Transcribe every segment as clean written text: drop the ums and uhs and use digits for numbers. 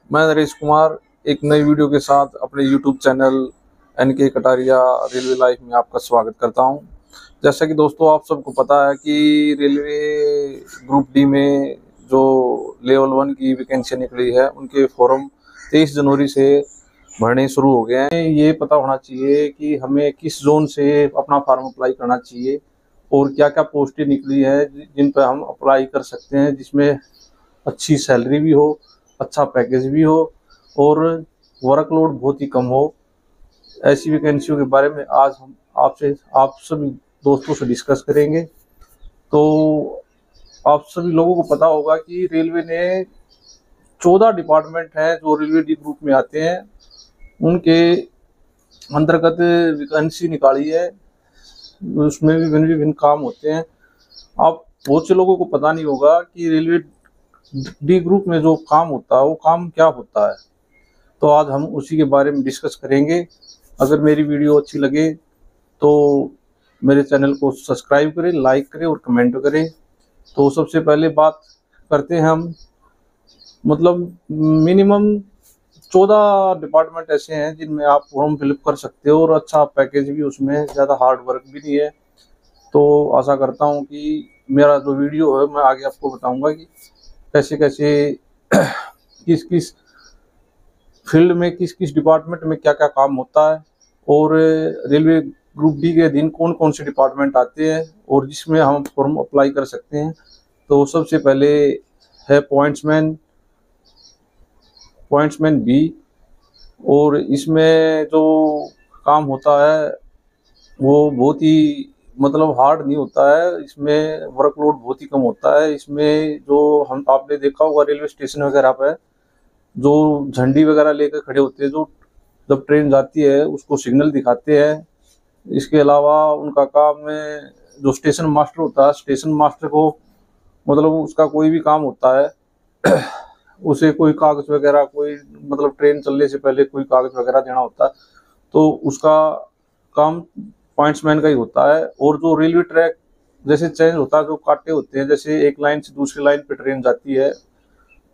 मैं नरेश कुमार एक नई वीडियो के साथ अपने YouTube channel NK Kataria railway life में आपका स्वागत करता हूं। जैसा कि दोस्तों आप सबको पता है कि रेलवे ग्रुप डी में जो लेवल 1 की वैकेंसी निकली है उनके फॉर्म 23 जनवरी से भरने शुरू हो गए हैं। ये पता होना चाहिए कि हमें किस जोन से अपना फॉर्म अप्लाई करना चाहिए और क्या क्या पोस्टें निकली है जिन पर हम अप्लाई कर सकते हैं, जिसमें अच्छी सैलरी भी हो, अच्छा पैकेज भी हो और वर्कलोड बहुत ही कम हो। ऐसी वैकेंसियों के बारे में आज हम आप सभी दोस्तों से डिस्कस करेंगे। तो आप सभी लोगों को पता होगा कि रेलवे ने 14 डिपार्टमेंट हैं जो रेलवे डी ग्रुप में आते हैं, उनके अंतर्गत वैकेंसी निकाली है। उसमें भी भिन्न विभिन्न काम होते हैं। आप बहुत से लोगों को पता नहीं होगा कि रेलवे डी ग्रुप में जो काम होता है वो काम क्या होता है। तो आज हम उसी के बारे में डिस्कस करेंगे। अगर मेरी वीडियो अच्छी लगे तो मेरे चैनल को सब्सक्राइब करें, लाइक करें और कमेंट करें। तो सबसे पहले बात करते हैं हम, मतलब मिनिमम 14 डिपार्टमेंट ऐसे हैं जिनमें आप फॉर्म फिलअप कर सकते हो और अच्छा पैकेज भी, उसमें ज़्यादा हार्ड वर्क भी नहीं है। तो आशा करता हूँ कि मेरा जो वीडियो है मैं आगे आपको बताऊँगा कि कैसे कैसे किस किस फील्ड में, किस किस डिपार्टमेंट में क्या क्या काम होता है और रेलवे ग्रुप डी के अधीन कौन कौन से डिपार्टमेंट आते हैं और जिसमें हम फॉर्म अप्लाई कर सकते हैं। तो सबसे पहले है पॉइंट्समैन बी, और इसमें जो काम होता है वो बहुत ही मतलब हार्ड नहीं होता है। इसमें वर्कलोड बहुत ही कम होता है। इसमें जो हम आपने देखा होगा रेलवे स्टेशन वगैरह पे जो झंडी वगैरह लेकर खड़े होते हैं, जो जब ट्रेन जाती है उसको सिग्नल दिखाते हैं। इसके अलावा उनका काम है, जो स्टेशन मास्टर होता है, स्टेशन मास्टर को मतलब उसका कोई भी काम होता है उसे कोई कागज वगैरह, कोई मतलब ट्रेन चलने से पहले कोई कागज वगैरह देना होता है, तो उसका काम पॉइंट्समैन का ही होता है। और जो रेलवे ट्रैक जैसे चेंज होता है, जो कांटे होते हैं, जैसे एक लाइन से दूसरी लाइन पे ट्रेन जाती है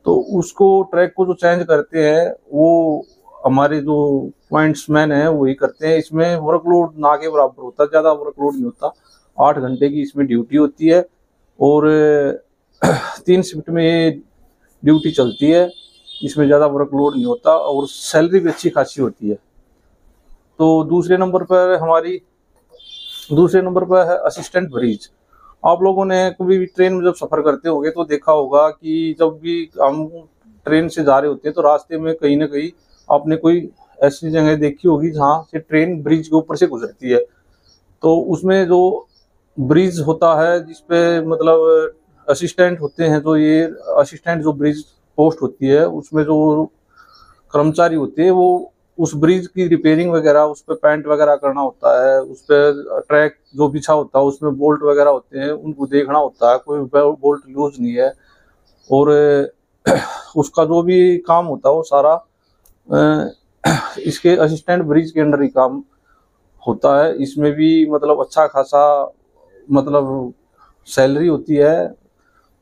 तो उसको ट्रैक को जो चेंज करते हैं वो हमारे जो पॉइंट्समैन है वही करते हैं। इसमें वर्कलोड ना के बराबर होता है, ज़्यादा वर्कलोड नहीं होता। 8 घंटे की इसमें ड्यूटी होती है और 3 शिफ्ट में ये ड्यूटी चलती है। इसमें ज़्यादा वर्कलोड नहीं होता और सैलरी भी अच्छी खासी होती है। तो दूसरे नंबर पर है असिस्टेंट ब्रिज। आप लोगों ने कभी भी ट्रेन में जब सफ़र करते होंगे तो देखा होगा कि जब भी हम ट्रेन से जा रहे होते हैं तो रास्ते में कहीं ना कहीं आपने कोई ऐसी जगह देखी होगी जहाँ से ट्रेन ब्रिज के ऊपर से गुजरती है। तो उसमें जो ब्रिज होता है जिसपे मतलब असिस्टेंट होते हैं, तो ये असिस्टेंट जो ब्रिज पोस्ट होती है उसमें जो कर्मचारी होते हैं वो उस ब्रिज की रिपेयरिंग वगैरह, उस पर पेंट वगैरह करना होता है, उस पर ट्रैक जो बिछा होता है उसमें बोल्ट वगैरह होते हैं उनको देखना होता है, कोई बोल्ट लूज नहीं है। और उसका जो भी काम होता है वो सारा इसके असिस्टेंट ब्रिज के अंडर ही काम होता है। इसमें भी मतलब अच्छा खासा मतलब सैलरी होती है।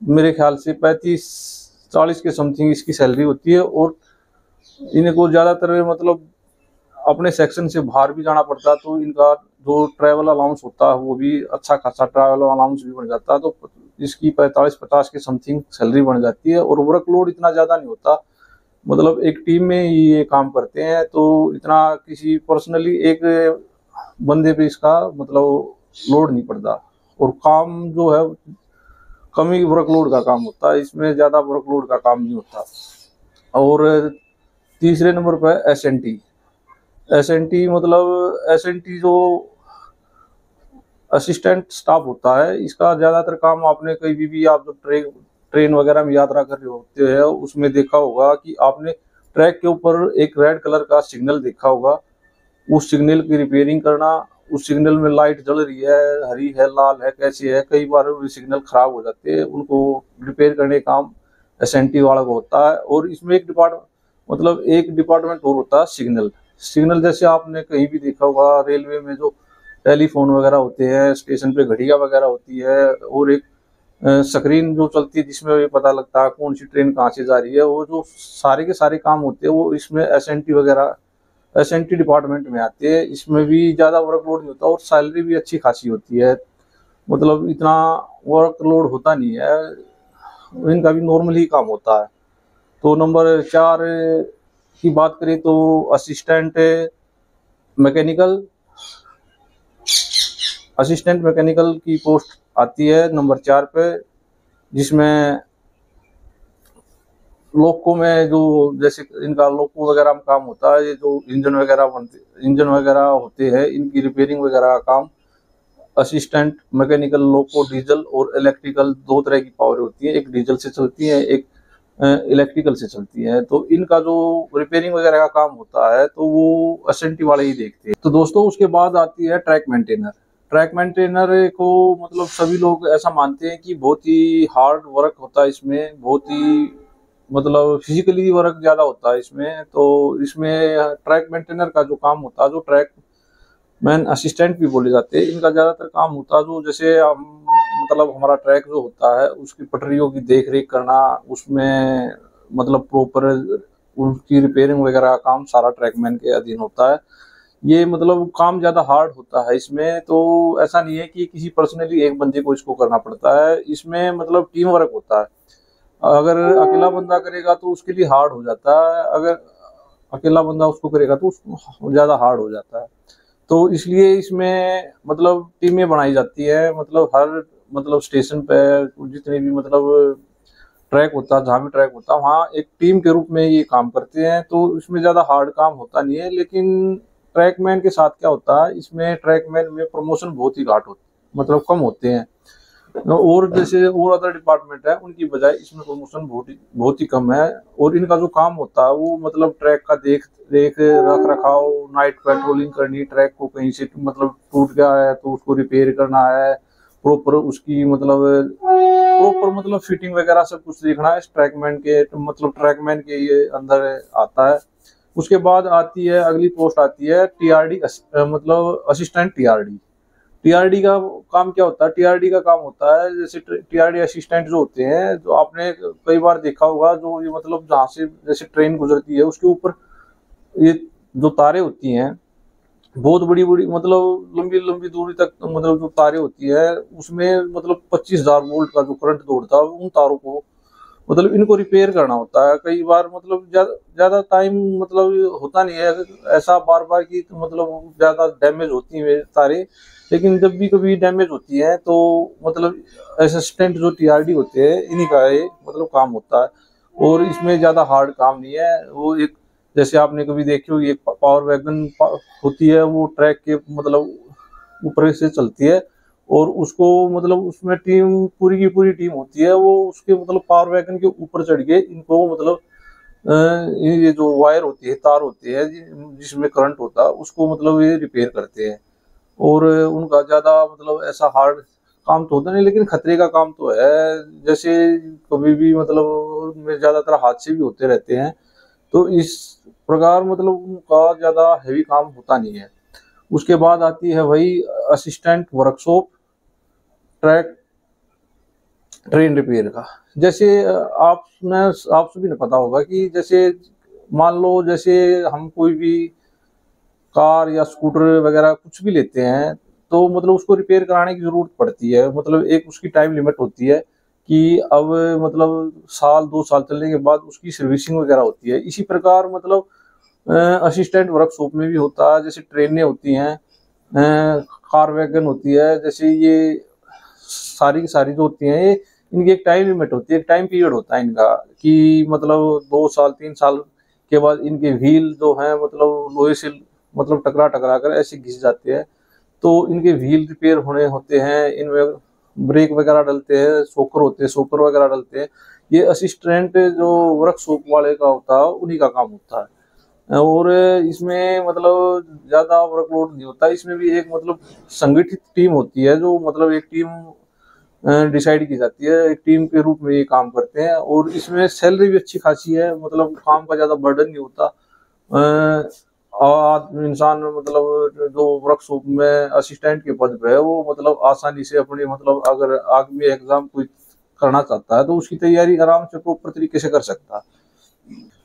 मेरे ख्याल से 35-40 के समथिंग इसकी सैलरी होती है। और इनको ज़्यादातर मतलब अपने सेक्शन से बाहर भी जाना पड़ता है तो इनका जो ट्रैवल अलाउंस होता है वो भी अच्छा खासा ट्रैवल अलाउंस भी बन जाता है। तो इसकी 45-50 के समथिंग सैलरी बन जाती है और वर्कलोड इतना ज़्यादा नहीं होता। मतलब एक टीम में ही ये काम करते हैं तो इतना किसी पर्सनली एक बंदे पे इसका मतलब लोड नहीं पड़ता और काम जो है कम ही वर्कलोड का काम होता है। इसमें ज़्यादा वर्कलोड का काम नहीं होता। और तीसरे नंबर पर एस एन टी जो असिस्टेंट स्टाफ होता है, इसका ज़्यादातर काम आपने कहीं भी आप जब ट्रेन वगैरह में यात्रा कर रहे होते हैं उसमें देखा होगा कि आपने ट्रैक के ऊपर एक रेड कलर का सिग्नल देखा होगा। उस सिग्नल की रिपेयरिंग करना, उस सिग्नल में लाइट जल रही है, हरी है, लाल है, कैसी है, कई बार सिग्नल खराब हो जाते हैं, उनको रिपेयर करने का काम एसएनटी वाला को होता है। और इसमें एक डिपार्टमेंट और होता है सिग्नल। जैसे आपने कहीं भी देखा होगा रेलवे में जो टेलीफोन वगैरह होते हैं, स्टेशन पे घड़ियां वगैरह होती है और एक स्क्रीन जो चलती है जिसमें ये पता लगता है कौन सी ट्रेन कहाँ से जा रही है, वो जो सारे के सारे काम होते हैं वो इसमें एसएनटी वगैरह एसएनटी डिपार्टमेंट में आते हैं। इसमें भी ज़्यादा वर्कलोड नहीं होता और सैलरी भी अच्छी खासी होती है, मतलब इतना वर्कलोड होता नहीं है, इनका भी नॉर्मल ही काम होता है। तो नंबर 4 की बात करें तो असिस्टेंट मैकेनिकल की पोस्ट आती है नंबर 4 पे, जिसमें लोको में जो जैसे इनका लोको वगैरह में काम होता है, ये जो इंजन वगैरह होते हैं इनकी रिपेयरिंग वगैरह का काम असिस्टेंट मैकेनिकल लोको डीजल और इलेक्ट्रिकल दो तरह की पावर होती है, एक डीजल से चलती है, एक इलेक्ट्रिकल से चलती है। तो इनका जो रिपेयरिंग वगैरह का काम होता है तो वो एसएनटी वाले ही देखते हैं। तो दोस्तों उसके बाद आती है ट्रैक मेंटेनर। ट्रैक मेंटेनर को मतलब सभी लोग ऐसा मानते हैं कि बहुत ही हार्ड वर्क होता है इसमें, बहुत ही मतलब फिजिकली वर्क ज्यादा होता है इसमें। तो इसमें ट्रैक मेंटेनर का जो काम होता है, जो ट्रैक मैन असिस्टेंट भी बोले जाते हैं, इनका ज्यादातर काम होता है जो जैसे हम मतलब हमारा ट्रैक जो होता है उसकी पटरियों की देख रेख करना, उसमें मतलब प्रॉपर उनकी रिपेयरिंग वगैरह का काम सारा ट्रैकमैन के अधीन होता है। ये मतलब काम ज्यादा हार्ड होता है इसमें। तो ऐसा नहीं है कि किसी पर्सनली एक बंदे को इसको करना पड़ता है, इसमें मतलब टीम वर्क होता है। अगर अकेला बंदा करेगा तो उसके लिए हार्ड हो जाता है, अगर अकेला बंदा उसको करेगा तो उसको ज्यादा हार्ड हो जाता है। तो इसलिए इसमें मतलब टीमें बनाई जाती है, मतलब हर मतलब स्टेशन पे जितने भी मतलब ट्रैक होता है, जहाँ भी ट्रैक होता है वहाँ एक टीम के रूप में ये काम करते हैं। तो इसमें ज़्यादा हार्ड काम होता नहीं है। लेकिन ट्रैकमैन के साथ क्या होता है, इसमें ट्रैकमैन में प्रमोशन बहुत ही घाट होते मतलब कम होते हैं, और जैसे और अदर डिपार्टमेंट है उनकी बजाय इसमें प्रमोशन बहुत ही कम है। और इनका जो काम होता है वो मतलब ट्रैक का देख रेख रख रखाव, नाइट पेट्रोलिंग करनी, ट्रैक को कहीं से मतलब टूट गया है तो उसको रिपेयर करना है, प्रॉपर उसकी मतलब फिटिंग वगैरह सब कुछ देखना है, ट्रैकमैन के मतलब ट्रैकमैन के ये अंदर आता है। उसके बाद आती है अगली पोस्ट आती है टीआरडी मतलब असिस्टेंट टीआरडी। टीआरडी का काम क्या होता है, टीआरडी का काम होता है जैसे टीआरडी असिस्टेंट जो होते हैं, जो आपने कई बार देखा होगा, जो ये मतलब जहाँ से जैसे ट्रेन गुजरती है उसके ऊपर ये जो तारे होती हैं बहुत बड़ी बड़ी मतलब लंबी लंबी दूरी तक मतलब जो तारे होती है उसमें मतलब 25,000 वोल्ट का जो करंट दौड़ता है उन तारों को मतलब इनको रिपेयर करना होता है। कई बार मतलब ज्यादा टाइम मतलब होता नहीं है ऐसा बार बार की, तो मतलब ज्यादा डैमेज होती है तारे। लेकिन जब भी कभी डैमेज होती है तो मतलब असिस्टेंट जो टीआरडी होते हैं इन्हीं का ये मतलब काम होता है। और इसमें ज्यादा हार्ड काम नहीं है। वो एक जैसे आपने कभी देखी होगी एक पावर वैगन होती है, वो ट्रैक के मतलब ऊपर से चलती है और उसको मतलब उसमें टीम पूरी की पूरी टीम होती है, वो उसके मतलब पावर वैगन के ऊपर चढ़ के इनको मतलब ये जो वायर होती है, तार होती है जिसमें करंट होता है उसको मतलब ये रिपेयर करते हैं। और उनका ज्यादा मतलब ऐसा हार्ड काम तो होता नहीं, लेकिन खतरे का काम तो है। जैसे कभी भी मतलब उनमें ज्यादातर हादसे भी होते रहते हैं, तो इस प्रकार मतलब उनका ज्यादा हैवी काम होता नहीं है। उसके बाद आती है वही assistant workshop track train repair का। जैसे आप सभी ने पता होगा कि जैसे मान लो जैसे हम कोई भी कार या स्कूटर वगैरह कुछ भी लेते हैं तो मतलब उसको रिपेयर कराने की जरूरत पड़ती है, मतलब एक उसकी टाइम लिमिट होती है कि अब मतलब साल 2 साल चलने के बाद उसकी सर्विसिंग वगैरह होती है। इसी प्रकार मतलब असिस्टेंट वर्कशॉप में भी होता है। जैसे ट्रेनें होती हैं, कार वैगन होती है, जैसे ये सारी की सारी जो होती हैं ये इनकी एक टाइम लिमिट होती है, एक टाइम पीरियड होता है इनका कि मतलब 2 साल 3 साल के बाद इनके व्हील जो है मतलब लोहे से मतलब टकरा टकरा कर ऐसे घिस जाते हैं। तो इनके व्हील रिपेयर होने होते हैं, इनमें ब्रेक वगैरह डलते हैं, सोकर होते हैं, सोकर वगैरह डलते हैं। ये असिस्टेंट जो वर्कशॉप वाले का होता है उन्हीं का काम होता है। और इसमें मतलब ज्यादा वर्कलोड नहीं होता। इसमें भी एक मतलब संगठित टीम होती है, जो मतलब एक टीम डिसाइड की जाती है, एक टीम के रूप में ये काम करते हैं। और इसमें सैलरी भी अच्छी खासी है, मतलब काम का ज्यादा बर्डन नहीं होता। और इंसान मतलब जो वर्कशॉप में असिस्टेंट के पद पे है वो मतलब आसानी से अपनी मतलब अगर आगे एग्जाम कोई करना चाहता है तो उसकी तैयारी आराम से प्रॉपर तरीके से कर सकता है।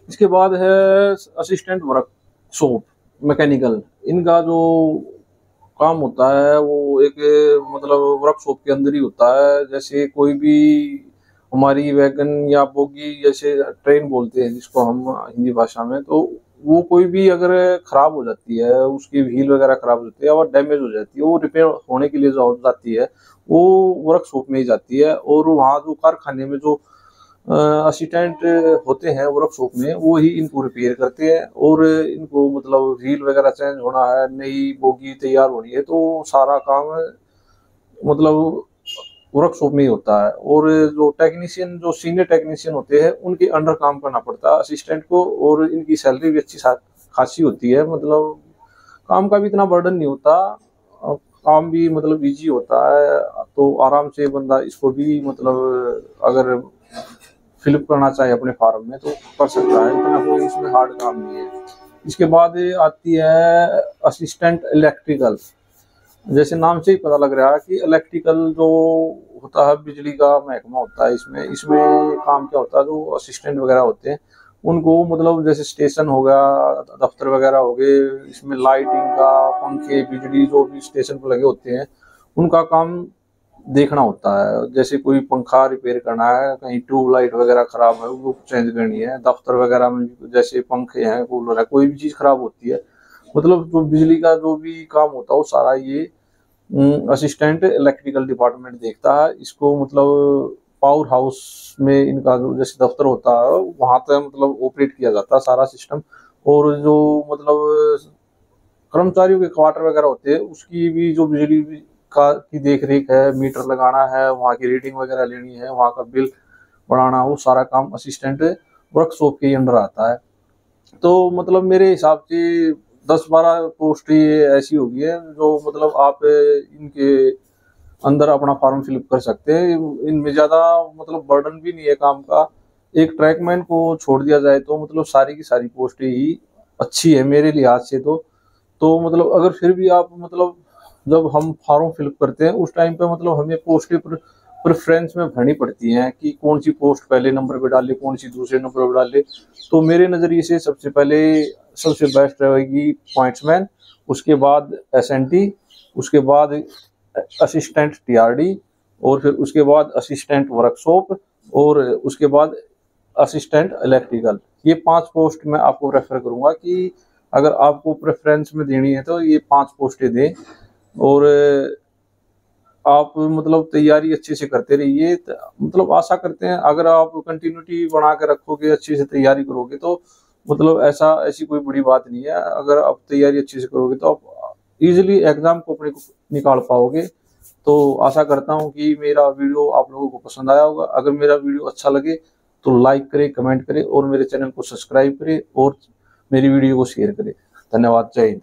इसके बाद है असिस्टेंट वर्कशॉप मैकेनिकल। इनका जो काम होता है वो एक मतलब वर्कशॉप के अंदर ही होता है। जैसे कोई भी हमारी वैगन या बोगी, जैसे ट्रेन बोलते हैं जिसको हम हिंदी भाषा में, तो वो कोई भी अगर खराब हो जाती है, उसकी व्हील वगैरह खराब हो जाती है और डैमेज हो जाती है, वो रिपेयर होने के लिए जो जाती है वो वर्कशॉप में ही जाती है। और वहाँ जो कारखाने में जो असिस्टेंट होते हैं वर्कशॉप में, वो ही इनको रिपेयर करते हैं। और इनको मतलब व्हील वगैरह चेंज होना है, नई बोगी तैयार होनी है, तो सारा काम मतलब वर्कशॉप में ही होता है। और जो टेक्नीशियन, जो सीनियर टेक्नीशियन होते हैं, उनके अंडर काम करना पड़ता है असिस्टेंट को। और इनकी सैलरी भी अच्छी खासी होती है। मतलब काम का भी इतना बर्डन नहीं होता, काम भी मतलब इजी होता है। तो आराम से बंदा इसको भी मतलब अगर फिलअप करना चाहे अपने फार्म में तो कर सकता है, इतना कोई इसमें हार्ड काम नहीं है। इसके बाद आती है असिस्टेंट इलेक्ट्रिकल। जैसे नाम से ही पता लग रहा है कि इलेक्ट्रिकल जो होता है, बिजली का महकमा होता है। इसमें इसमें काम क्या होता है, जो असिस्टेंट वगैरह होते हैं उनको मतलब जैसे स्टेशन हो गया, दफ्तर वगैरह हो गए, इसमें लाइटिंग का, पंखे, बिजली जो भी स्टेशन पर लगे होते हैं उनका काम देखना होता है। जैसे कोई पंखा रिपेयर करना है, कहीं ट्यूबलाइट वगैरह खराब है वो चेंज करनी है, दफ्तर वगैरह में जैसे पंखे हैं, कूलर है, कोई भी चीज़ खराब होती है, मतलब जो बिजली का जो भी काम होता है वो सारा ये असिस्टेंट इलेक्ट्रिकल डिपार्टमेंट देखता है। इसको मतलब पावर हाउस में इनका जो जैसे दफ्तर होता है वहां तक मतलब ऑपरेट किया जाता है सारा सिस्टम। और जो मतलब कर्मचारियों के क्वार्टर वगैरह होते हैं उसकी भी जो बिजली का की देख रेख है, मीटर लगाना है, वहाँ की रीडिंग वगैरह लेनी है, वहाँ का बिल बढ़ाना, वो सारा काम असिस्टेंट वर्कशॉप के अंडर आता है। तो मतलब मेरे हिसाब से 10-12 पोस्ट ये ऐसी होगी है जो मतलब आप इनके अंदर अपना फॉर्म फिलअप कर सकते हैं। इनमें ज़्यादा मतलब बर्डन भी नहीं है काम का। एक ट्रैकमैन को छोड़ दिया जाए तो मतलब सारी की सारी पोस्टें ही अच्छी है मेरे लिहाज से। तो मतलब अगर फिर भी आप मतलब जब हम फॉर्म फिलअप करते हैं उस टाइम पे मतलब हमें पोस्टें प्रेफरेंस में भरनी पड़ती हैं कि कौन सी पोस्ट पहले नंबर पे डाले, कौन सी दूसरे नंबर पे डाले। तो मेरे नज़रिए से सबसे पहले सबसे बेस्ट रहेगी पॉइंट्समैन, उसके बाद एसएनटी, उसके बाद असिस्टेंट टीआरडी, और फिर उसके बाद असिस्टेंट वर्कशॉप, और उसके बाद असिस्टेंट इलेक्ट्रिकल। ये 5 पोस्ट मैं आपको रेफर करूंगा कि अगर आपको प्रेफरेंस में देनी है तो ये 5 पोस्टें दें। और आप मतलब तैयारी अच्छे से करते रहिए। मतलब आशा करते हैं अगर आप कंटिन्यूटी बना के रखोगे, अच्छे से तैयारी करोगे, तो मतलब ऐसी कोई बड़ी बात नहीं है। अगर आप तैयारी अच्छे से करोगे तो आप इजीली एग्जाम को अपने को निकाल पाओगे। तो आशा करता हूँ कि मेरा वीडियो आप लोगों को पसंद आया होगा। अगर मेरा वीडियो अच्छा लगे तो लाइक करें, कमेंट करें और मेरे चैनल को सब्सक्राइब करें और मेरी वीडियो को शेयर करें। धन्यवाद। जय हिंद।